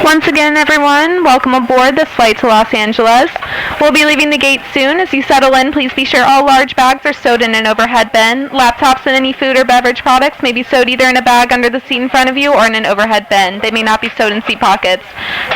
Once again, everyone, welcome aboard this flight to Los Angeles. We'll be leaving the gate soon. As you settle in, please be sure all large bags are stowed in an overhead bin. Laptops and any food or beverage products may be stowed either in a bag under the seat in front of you or in an overhead bin. They may not be stowed in seat pockets.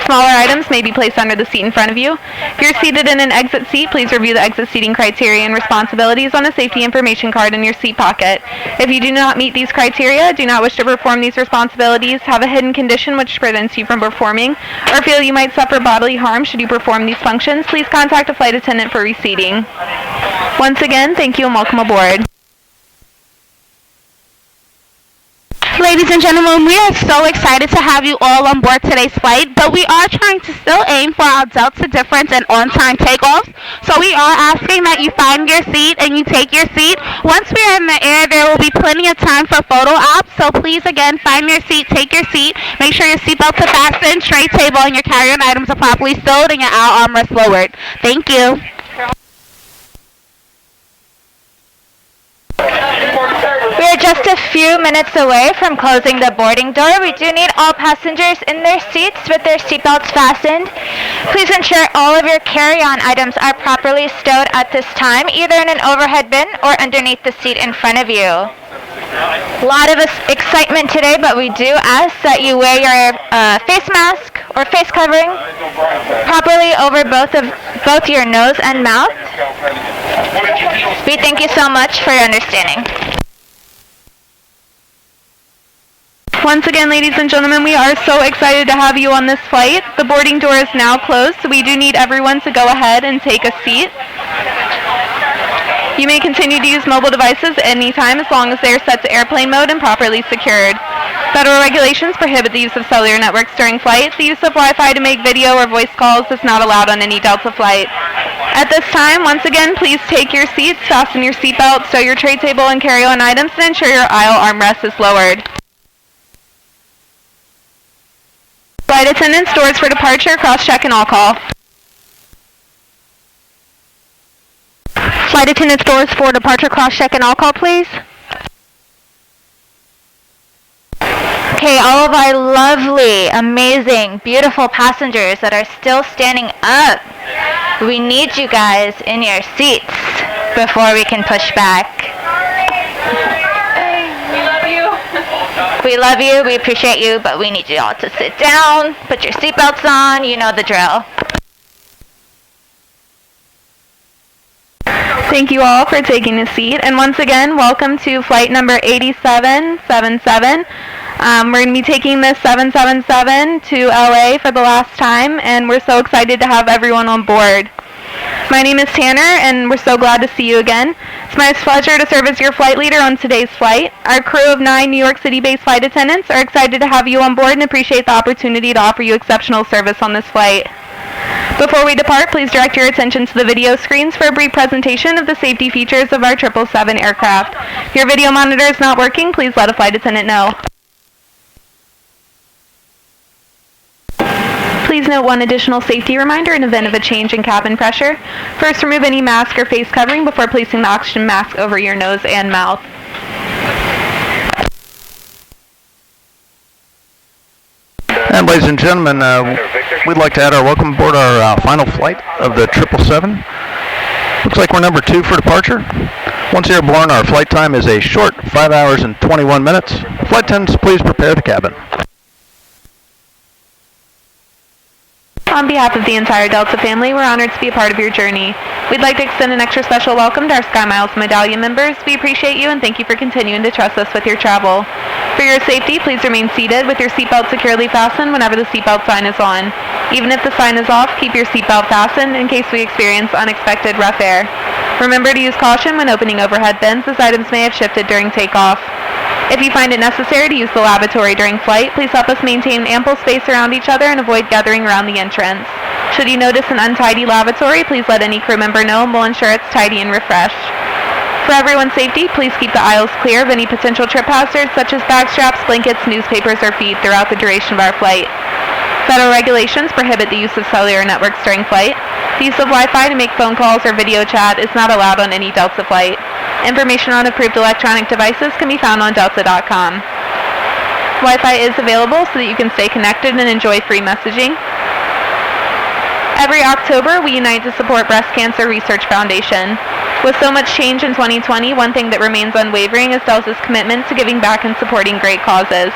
Smaller items may be placed under the seat in front of you. If you're seated in an exit seat, please review the exit seating criteria and responsibilities on a safety information card in your seat pocket. If you do not meet these criteria, do not wish to perform these responsibilities, have a hidden condition which prevents you from performing, or feel you might suffer bodily harm should you perform these functions, please contact a flight attendant for reseating. Once again, thank you and welcome aboard. Ladies and gentlemen, we are so excited to have you all on board today's flight, but we are trying to still aim for our delta difference and on-time takeoffs. So we are asking that you find your seat and you take your seat. Once we are in the air, there will be plenty of time for photo ops. So please, again, find your seat, take your seat, make sure your seatbelts are fastened, tray table, and your carry-on items are properly stowed and your aisle armrests lowered. Thank you. We are just a few minutes away from closing the boarding door. We do need all passengers in their seats with their seatbelts fastened. Please ensure all of your carry-on items are properly stowed at this time, either in an overhead bin or underneath the seat in front of you. A lot of excitement today, but we do ask that you wear your face mask or face covering properly over both your nose and mouth. We thank you so much for your understanding. Once again, ladies and gentlemen, we are so excited to have you on this flight. The boarding door is now closed, so we do need everyone to go ahead and take a seat. You may continue to use mobile devices at any time as long as they are set to airplane mode and properly secured. Federal regulations prohibit the use of cellular networks during flight. The use of Wi-Fi to make video or voice calls is not allowed on any Delta flight. At this time, once again, please take your seats, fasten your seatbelt, stow your tray table and carry-on items, and ensure your aisle armrest is lowered. Flight attendants, doors for departure, cross-check and all call. Flight attendants, doors for departure, cross-check and all call, please. Okay, all of our lovely, amazing, beautiful passengers that are still standing up, we need you guys in your seats before we can push back. We love you, we appreciate you, but we need you all to sit down, put your seatbelts on, you know the drill. Thank you all for taking a seat, and once again, welcome to flight number 8777. We're going to be taking this 777 to LA for the last time, and we're so excited to have everyone on board. My name is Tanner, and we're so glad to see you again. It's my pleasure to serve as your flight leader on today's flight. Our crew of 9 New York City-based flight attendants are excited to have you on board and appreciate the opportunity to offer you exceptional service on this flight. Before we depart, please direct your attention to the video screens for a brief presentation of the safety features of our 777 aircraft. If your video monitor is not working, please let a flight attendant know. Please note one additional safety reminder in event of a change in cabin pressure. First, remove any mask or face covering before placing the oxygen mask over your nose and mouth. And ladies and gentlemen, we'd like to add our welcome aboard our final flight of the 777. Looks like we're number 2 for departure. Once airborne, our flight time is a short 5 hours and 21 minutes. Flight attendants, please prepare the cabin. On behalf of the entire Delta family, we're honored to be a part of your journey. We'd like to extend an extra special welcome to our Sky Miles Medallion members. We appreciate you and thank you for continuing to trust us with your travel. For your safety, please remain seated with your seatbelt securely fastened whenever the seatbelt sign is on. Even if the sign is off, keep your seatbelt fastened in case we experience unexpected rough air. Remember to use caution when opening overhead bins, as items may have shifted during takeoff. If you find it necessary to use the lavatory during flight, please help us maintain ample space around each other and avoid gathering around the entrance. Should you notice an untidy lavatory, please let any crew member know and we'll ensure it's tidy and refreshed. For everyone's safety, please keep the aisles clear of any potential trip hazards such as bag straps, blankets, newspapers, or feet throughout the duration of our flight. Federal regulations prohibit the use of cellular networks during flight. The use of Wi-Fi to make phone calls or video chat is not allowed on any Delta flight. Information on approved electronic devices can be found on delta.com. Wi-Fi is available so that you can stay connected and enjoy free messaging. Every October, we unite to support Breast Cancer Research Foundation. With so much change in 2020, one thing that remains unwavering is Delta's commitment to giving back and supporting great causes.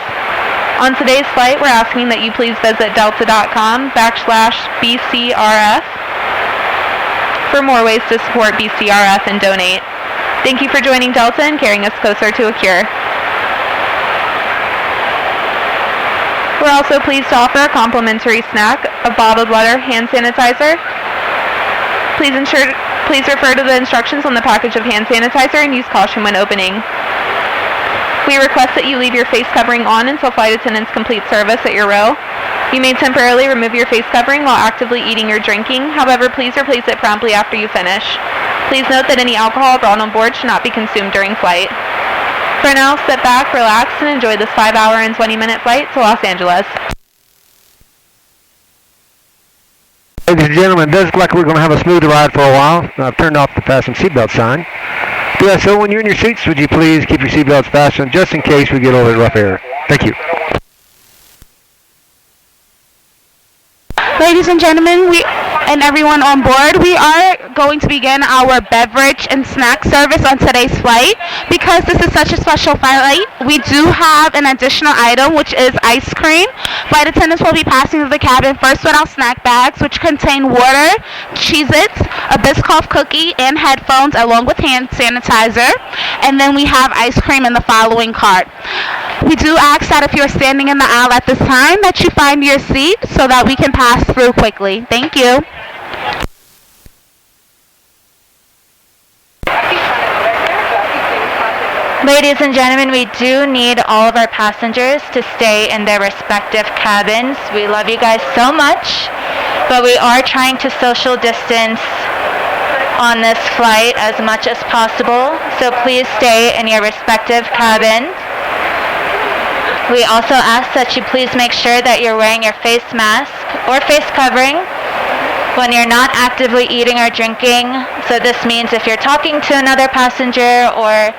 On today's flight, we're asking that you please visit delta.com/BCRF for more ways to support BCRF and donate. Thank you for joining Delta and carrying us closer to a cure. We're also pleased to offer a complimentary snack of bottled water hand sanitizer. Please refer to the instructions on the package of hand sanitizer and use caution when opening. We request that you leave your face covering on until flight attendants complete service at your row. You may temporarily remove your face covering while actively eating or drinking. However, please replace it promptly after you finish. Please note that any alcohol brought on board should not be consumed during flight. For now, sit back, relax, and enjoy this 5-hour and 20-minute flight to Los Angeles. Ladies and gentlemen, it does look like we're going to have a smooth ride for a while. I've turned off the fasten seatbelt sign. So when you're in your seats, would you please keep your seatbelts fastened just in case we get a little rough air. Thank you. Ladies and gentlemen, and everyone on board, we are going to begin our beverage and snack service on today's flight. Because this is such a special flight, we do have an additional item, which is ice cream. Flight attendants will be passing through the cabin first with our snack bags, which contain water, Cheez-Its, a Biscoff cookie, and headphones, along with hand sanitizer. And then we have ice cream in the following cart. We do ask that if you're standing in the aisle at this time, that you find your seat so that we can pass through quickly. Thank you. Ladies and gentlemen, we do need all of our passengers to stay in their respective cabins. We love you guys so much, but we are trying to social distance on this flight as much as possible, so please stay in your respective cabins. We also ask that you please make sure that you're wearing your face mask or face covering when you're not actively eating or drinking. So this means if you're talking to another passenger or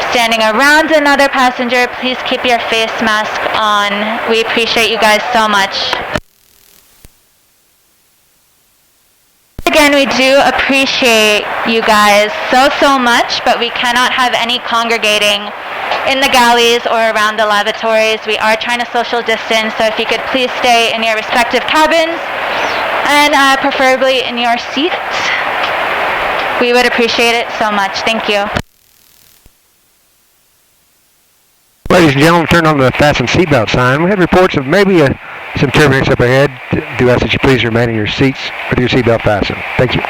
standing around another passenger, please keep your face mask on. We appreciate you guys so much. Again, we do appreciate you guys so much, but we cannot have any congregating in the galleys or around the lavatories. We are trying to social distance, so if you could please stay in your respective cabins and preferably in your seats, we would appreciate it so much. Thank you. Ladies and gentlemen, turn on the fasten seatbelt sign. We have reports of maybe some turbulence up ahead. Do ask that you please remain in your seats with your seatbelt fastened. Thank you.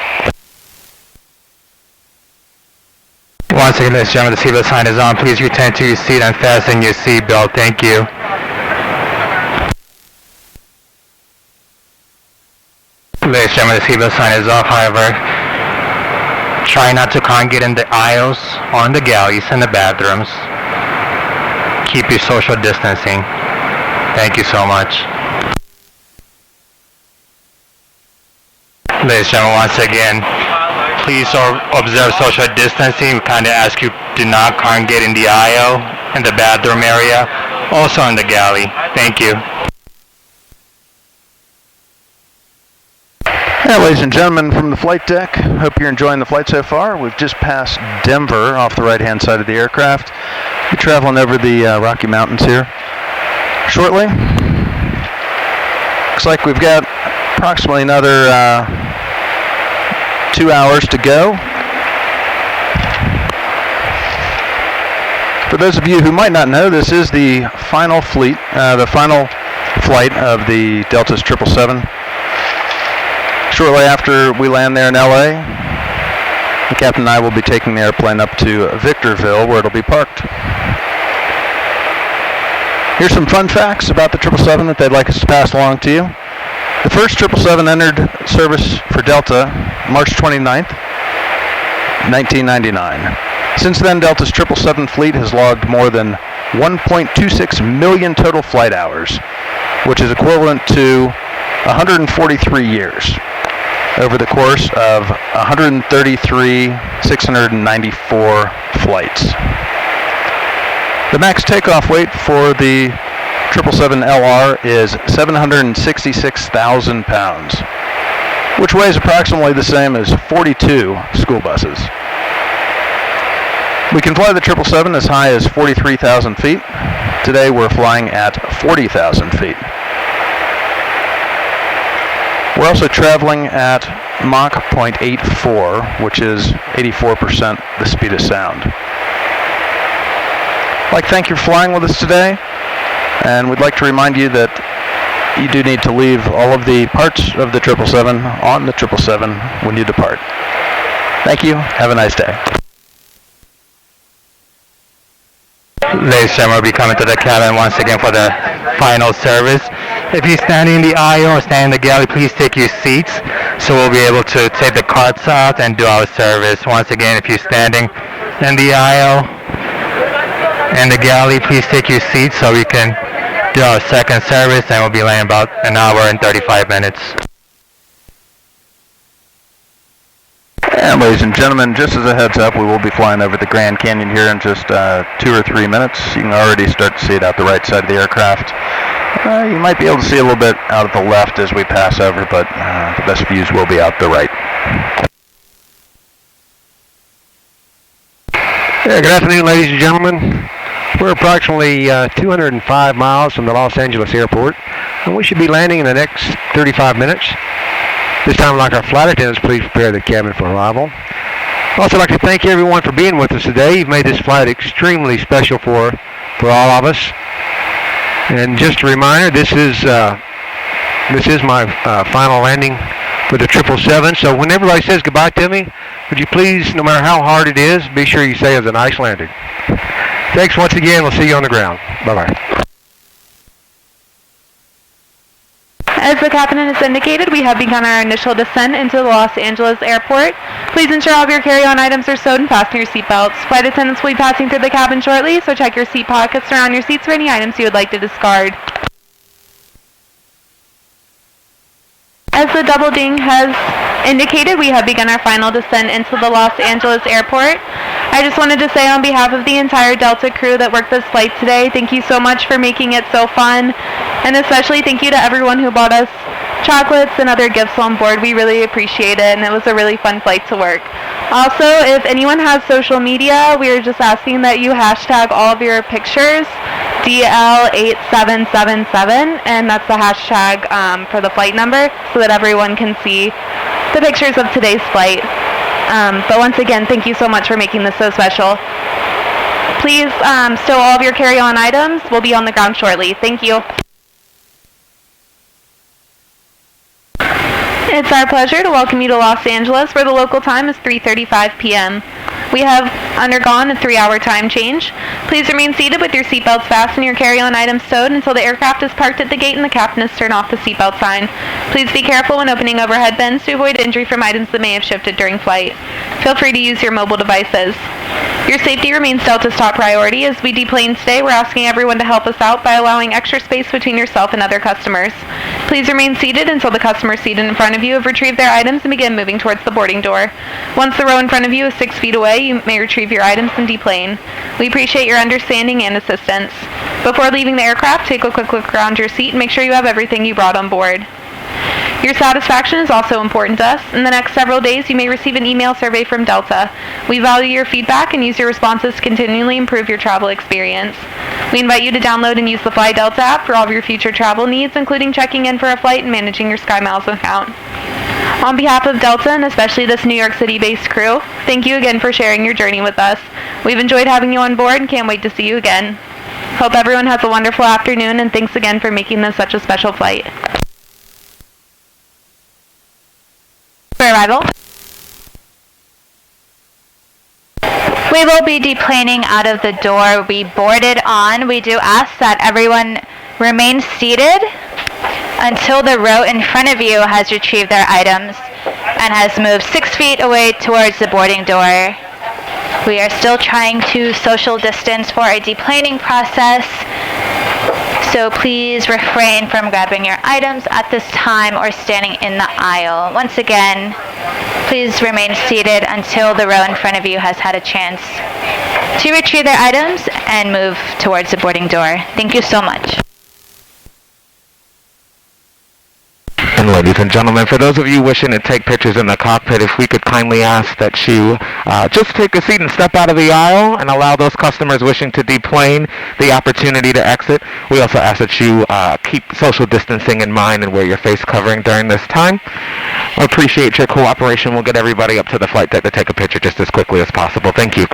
Once again, ladies and gentlemen, the seatbelt sign is on. Please return to your seat and fasten your seatbelt. Thank you. Ladies and gentlemen, the seatbelt sign is off. However, try not to congregate in the aisles or in the galleys and the bathrooms. Keep your social distancing. Thank you so much. Ladies and gentlemen, once again, please observe social distancing. We kindly ask you do not congregate in the aisle, in the bathroom area, also in the galley. Thank you. Yeah, ladies and gentlemen, from the flight deck, hope you're enjoying the flight so far. We've just passed Denver off the right-hand side of the aircraft. We're traveling over the Rocky Mountains here shortly. Looks like we've got approximately another 2 hours to go. For those of you who might not know, this is the final flight of the Delta's 777. Shortly after we land there in LA, the captain and I will be taking the airplane up to Victorville, where it'll be parked. Here's some fun facts about the 777 that they'd like us to pass along to you. The first 777 entered service for Delta March 29th, 1999. Since then, Delta's 777 fleet has logged more than 1.26 million total flight hours, which is equivalent to 143 years over the course of 133,694 flights. The max takeoff weight for the 777LR is 766,000 pounds, which weighs approximately the same as 42 school buses. We can fly the 777 as high as 43,000 feet. Today we're flying at 40,000 feet. We're also traveling at Mach 0.84, which is 84% the speed of sound. I'd like to thank you for flying with us today, and we'd like to remind you that you do need to leave all of the parts of the 777 on the 777 when you depart. Thank you. Have a nice day. Ladies and gentlemen, we'll be coming to the cabin once again for the final service. If you're standing in the aisle or standing in the galley, please take your seats so we'll be able to take the carts out and do our service. Once again, if you're standing in the aisle and the galley, please take your seats so we can do our second service, and we'll be laying about an hour and 35 minutes. And ladies and gentlemen, just as a heads up, we will be flying over the Grand Canyon here in just 2 or 3 minutes. You can already start to see it out the right side of the aircraft. You might be able to see a little bit out of the left as we pass over, but the best views will be out the right. Yeah, good afternoon, ladies and gentlemen. We're approximately 205 miles from the Los Angeles airport, and we should be landing in the next 35 minutes. This time, like our flight attendants, please prepare the cabin for arrival. I'd also like to thank everyone for being with us today. You've made this flight extremely special for all of us. And just a reminder, this is my final landing for the 777. So when everybody says goodbye to me, would you please, no matter how hard it is, be sure you say it was a nice landing. Thanks once again. We'll see you on the ground. Bye-bye. As the captain has indicated, we have begun our initial descent into the Los Angeles airport. Please ensure all of your carry-on items are stowed and fasten your seatbelts. Flight attendants will be passing through the cabin shortly, so check your seat pockets around your seats for any items you would like to discard. As the double ding has indicated, we have begun our final descent into the Los Angeles airport. I just wanted to say on behalf of the entire Delta crew that worked this flight today, thank you so much for making it so fun, and especially thank you to everyone who bought us chocolates and other gifts on board. We really appreciate it, and it was a really fun flight to work. Also, if anyone has social media, we are just asking that you hashtag all of your pictures DL8777, and that's the hashtag for the flight number, so that everyone can see the pictures of today's flight. But once again, thank you so much for making this so special. Please stow all of your carry-on items. We'll be on the ground shortly. Thank you. It's our pleasure to welcome you to Los Angeles, where the local time is 3:35 p.m. We have undergone a 3-hour time change. Please remain seated with your seatbelts fastened and your carry-on items stowed until the aircraft is parked at the gate and the captain has turned off the seatbelt sign. Please be careful when opening overhead bins to avoid injury from items that may have shifted during flight. Feel free to use your mobile devices. Your safety remains Delta's top priority. As we deplane today, we're asking everyone to help us out by allowing extra space between yourself and other customers. Please remain seated until the customers seated in front of you have retrieved their items and begin moving towards the boarding door. Once the row in front of you is 6 feet away, you may retrieve your items and deplane. We appreciate your understanding and assistance. Before leaving the aircraft, take a quick look around your seat and make sure you have everything you brought on board. Your satisfaction is also important to us. In the next several days, you may receive an email survey from Delta. We value your feedback and use your responses to continually improve your travel experience. We invite you to download and use the Fly Delta app for all of your future travel needs, including checking in for a flight and managing your SkyMiles account. On behalf of Delta, and especially this New York City-based crew, thank you again for sharing your journey with us. We've enjoyed having you on board and can't wait to see you again. Hope everyone has a wonderful afternoon, and thanks again for making this such a special flight. For arrival. We will be deplaning out of the door we boarded on. We do ask that everyone remain seated until the row in front of you has retrieved their items and has moved 6 feet away towards the boarding door. We are still trying to social distance for a deplaning process, so please refrain from grabbing your items at this time or standing in the aisle. Once again, please remain seated until the row in front of you has had a chance to retrieve their items and move towards the boarding door. Thank you so much. And ladies and gentlemen, for those of you wishing to take pictures in the cockpit, if we could kindly ask that you just take a seat and step out of the aisle and allow those customers wishing to deplane the opportunity to exit. We also ask that you keep social distancing in mind and wear your face covering during this time. I appreciate your cooperation. We'll get everybody up to the flight deck to take a picture just as quickly as possible. Thank you.